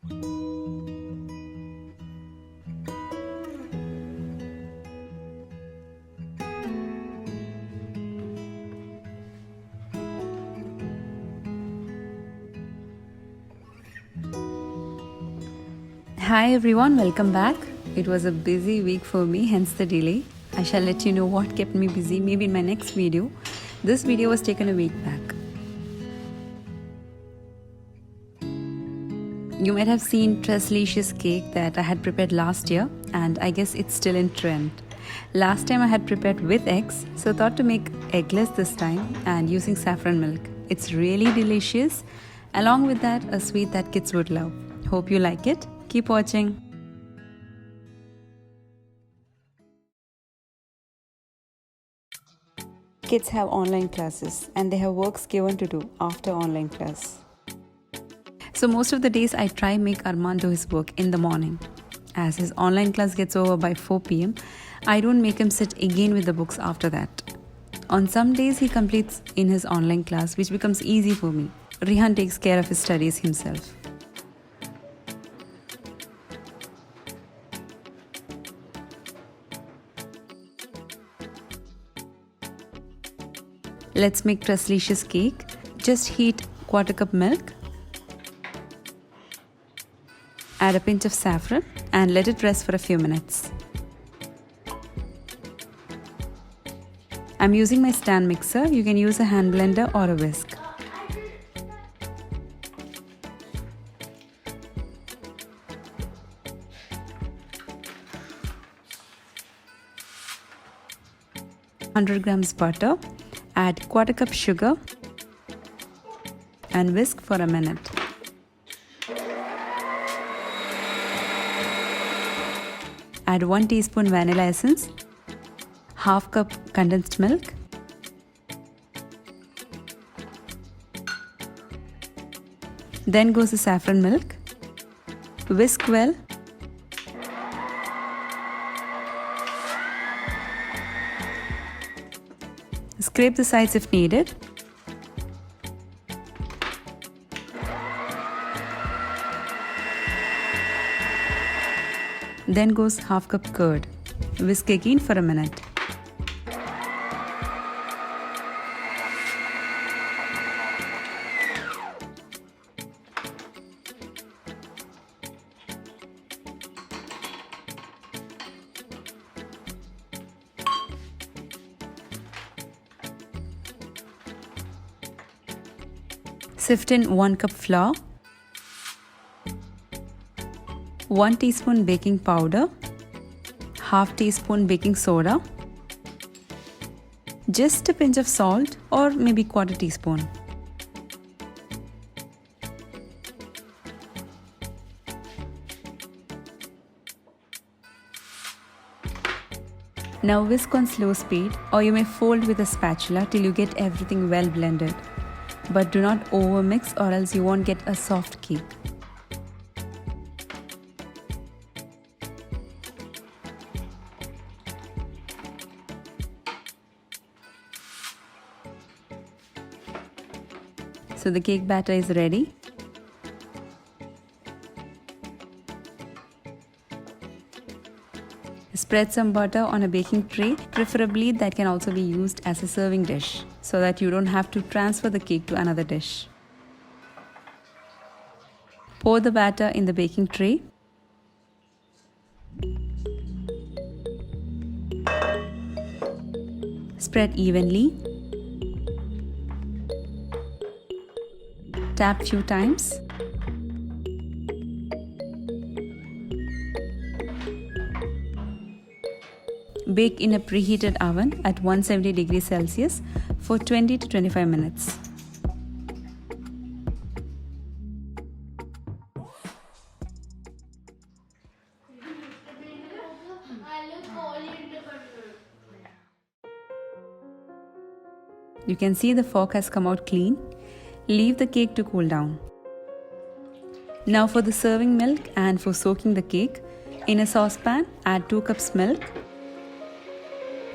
Hi everyone, welcome back. It was a busy week for me, hence the delay. I shall let you know what kept me busy maybe in my next video. This video was taken a week back. You might have seen Leches cake that I had prepared last year, and I guess it's still in trend. Last time I had prepared with eggs, so thought to make eggless this time and using saffron milk. It's really delicious. Along with that, a sweet that kids would love. Hope you like it. Keep watching. Kids have online classes and they have works given to do after online class. So most of the days I try make Arman do his work in the morning. As his online class gets over by 4 p.m, I don't make him sit again with the books after that. On some days he completes in his online class, which becomes easy for me. Rihan takes care of his studies himself. Let's make Leches cake. Just heat 1/4 cup milk. Add a pinch of saffron and let it rest for a few minutes. I'm using my stand mixer. You can use a hand blender or a whisk. $100 grams butter. Add 1/4 cup sugar and whisk for a minute. Add 1 teaspoon vanilla essence, 1/2 cup condensed milk, then goes the saffron milk. Whisk well. Scrape the sides if needed. Then goes 1/2 cup curd. Whisk again for a minute. Sift in 1 cup flour, 1 teaspoon baking powder, 1/2 teaspoon baking soda, just a pinch of salt or maybe 1/4 teaspoon. Now whisk on slow speed, or you may fold with a spatula till you get everything well blended. But do not overmix or else you won't get a soft cake. So the cake batter is ready. Spread some butter on a baking tray, preferably that can also be used as a serving dish, so that you don't have to transfer the cake to another dish. Pour the batter in the baking tray. Spread evenly. Tap few times. Bake in a preheated oven at 170 degrees Celsius for 20 to 25 minutes. You can see the fork has come out clean. Leave the cake to cool down. Now for the serving milk and for soaking the cake, in a saucepan add 2 cups milk.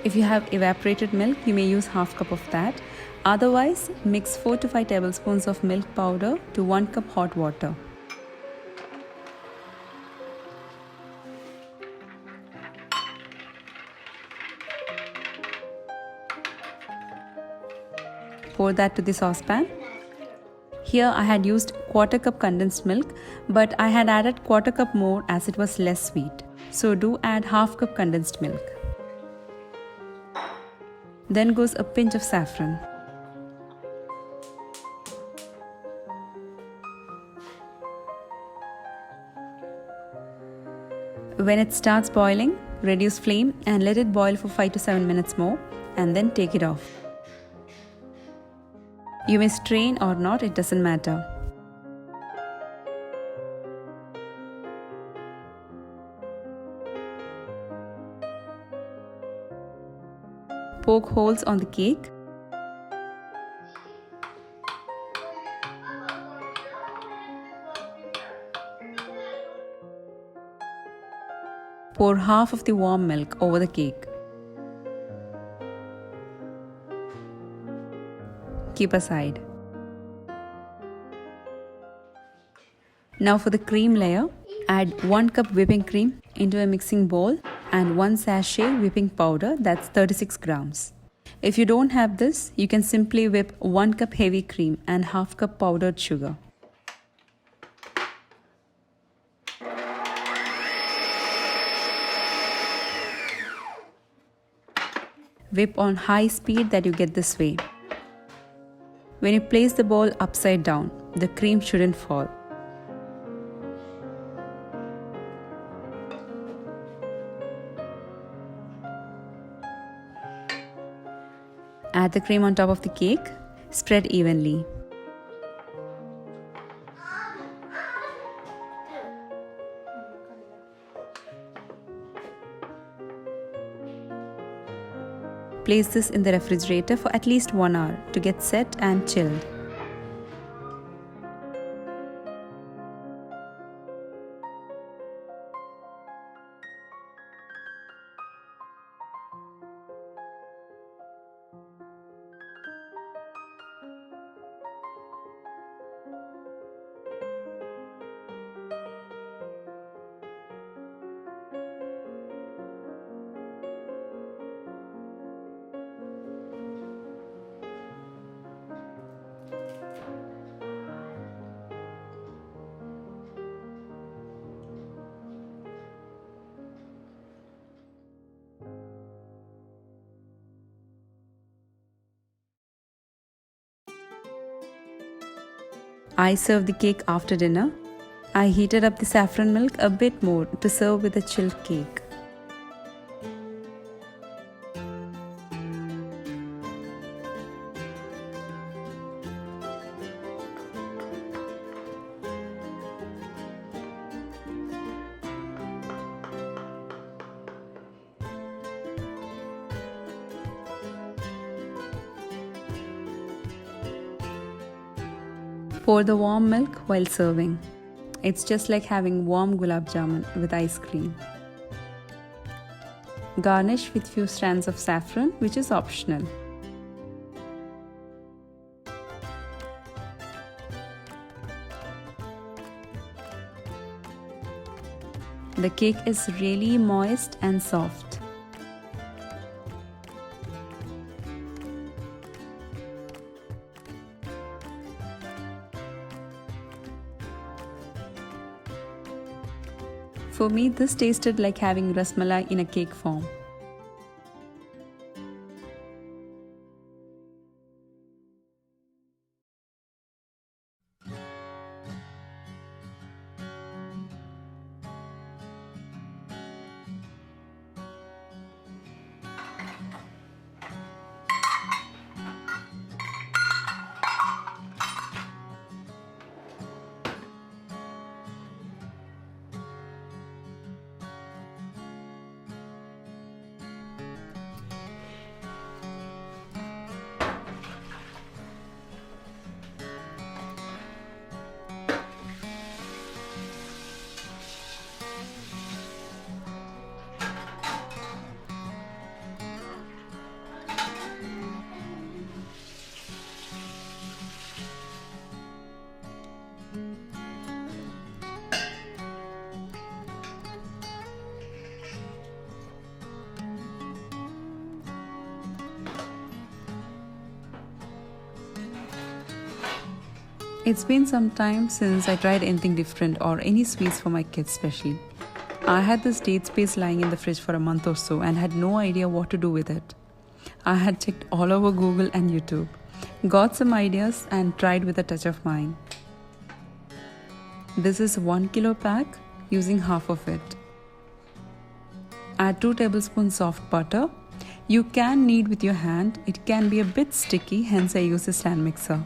If you have evaporated milk, you may use 1/2 cup of that. Otherwise, mix 4 to 5 tablespoons of milk powder to 1 cup hot water. Pour that to the saucepan. Here I had used quarter cup condensed milk, but I had added quarter cup more as it was less sweet. So do add half cup condensed milk. Then goes a pinch of saffron. When it starts boiling, reduce flame and let it boil for 5 to 7 minutes more and then take it off. You may strain or not, it doesn't matter. Poke holes on the cake. Pour half of the warm milk over the cake. Keep aside. Now for the cream layer, add 1 cup whipping cream into a mixing bowl and 1 sachet whipping powder, that's 36 grams. If you don't have this, you can simply whip 1 cup heavy cream and half cup powdered sugar. Whip on high speed that you get this way. When you place the bowl upside down, the cream shouldn't fall. Add the cream on top of the cake. Spread evenly. Place this in the refrigerator for at least 1 hour to get set and chilled. I served the cake after dinner. I heated up the saffron milk a bit more to serve with a chilled cake. Pour the warm milk while serving. It's just like having warm gulab jamun with ice cream. Garnish with few strands of saffron, which is optional. The cake is really moist and soft. For me, this tasted like having rasmalai in a cake form. It's been some time since I tried anything different or any sweets for my kids especially. I had this date space lying in the fridge for a month or so and had no idea what to do with it. I had checked all over Google and YouTube, got some ideas and tried with a touch of mine. This is 1 kilo pack, using half of it. Add 2 tablespoons soft butter. You can knead with your hand. It can be a bit sticky, hence I use a stand mixer.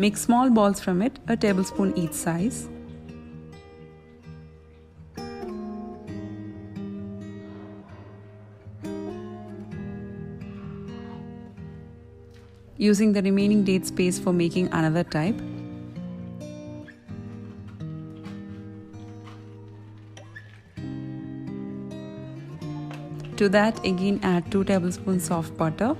Make small balls from it, a tablespoon each size. Using the remaining date space for making another type. To that again add 2 tablespoons soft butter.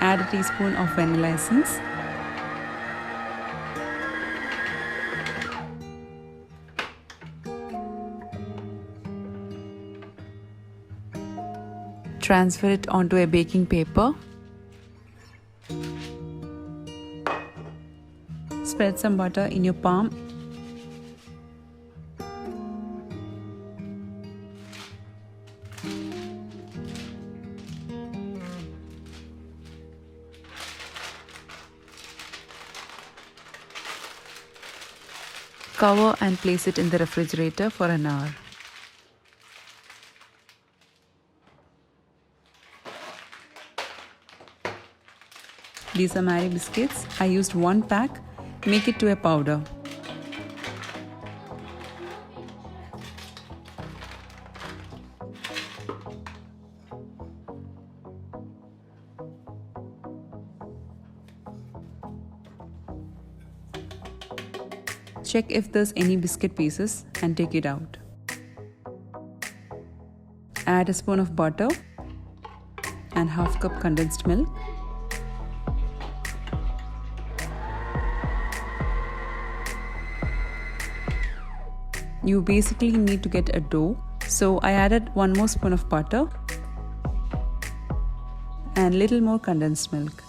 Add a teaspoon of vanilla essence. Transfer it onto a baking paper. Spread some butter in your palm. Cover and place it in the refrigerator for an hour. These are Marie biscuits. I used 1 pack. Make it to a powder. Check if there's any biscuit pieces and take it out. Add a spoon of butter and half cup condensed milk. You basically need to get a dough, so I added 1 more spoon of butter and little more condensed milk.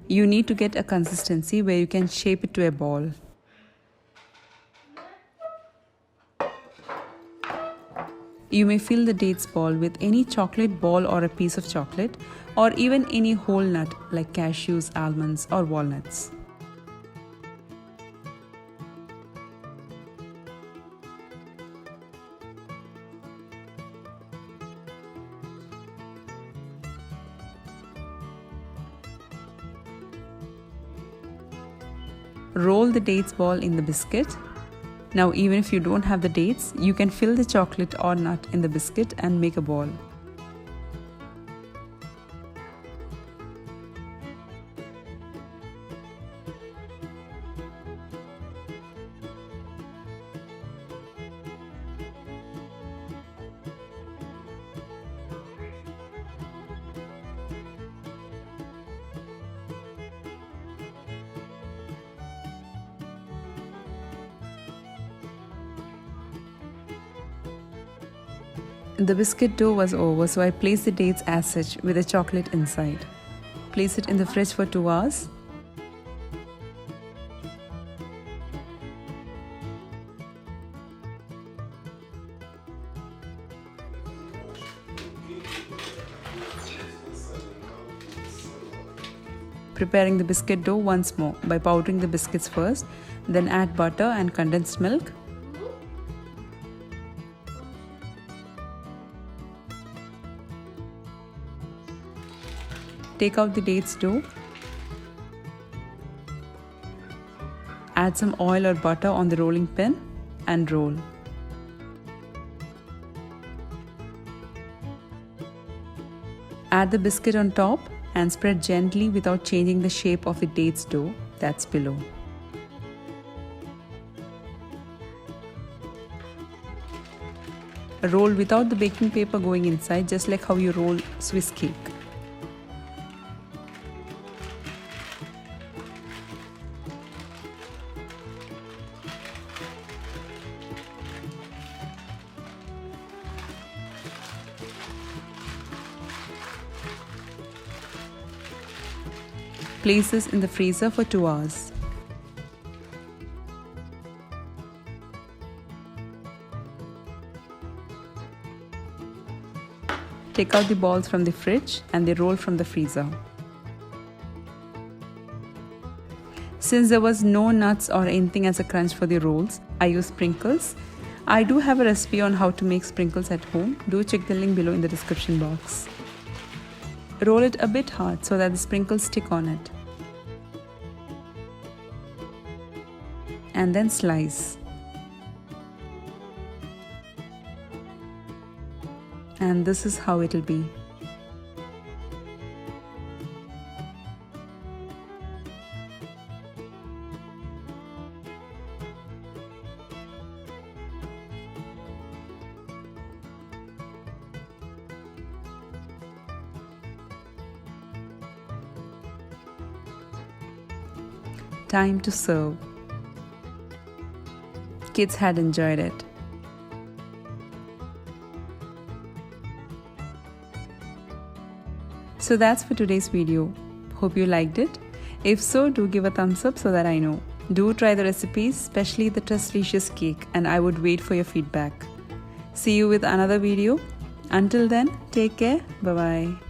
You need to get a consistency where you can shape it to a ball. You may fill the dates ball with any chocolate ball or a piece of chocolate, or even any whole nut like cashews, almonds or walnuts. Roll the dates ball in the biscuit. Now even if you don't have the dates, you can fill the chocolate or nut in the biscuit and make a ball. The biscuit dough was over, so I placed the dates as such with the chocolate inside. Place it in the fridge for 2 hours. Preparing the biscuit dough once more by powdering the biscuits first, then add butter and condensed milk. Take out the dates dough. Add some oil or butter on the rolling pin and roll. Add the biscuit on top and spread gently without changing the shape of the dates dough that's below. Roll without the baking paper going inside, just like how you roll Swiss cake. Place this in the freezer for 2 hours. Take out the balls from the fridge and they roll from the freezer. Since there was no nuts or anything as a crunch for the rolls, I use sprinkles. I do have a recipe on how to make sprinkles at home. Do check the link below in the description box. Roll it a bit hard so that the sprinkles stick on it. And then slice. And this is how it'll be. Time to serve. Kids had enjoyed it. So that's for today's video. Hope you liked it. If so, do give a thumbs up so that I know. Do try the recipes, especially the Leches cake, and I would wait for your feedback. See you with another video. Until then, take care. Bye-bye.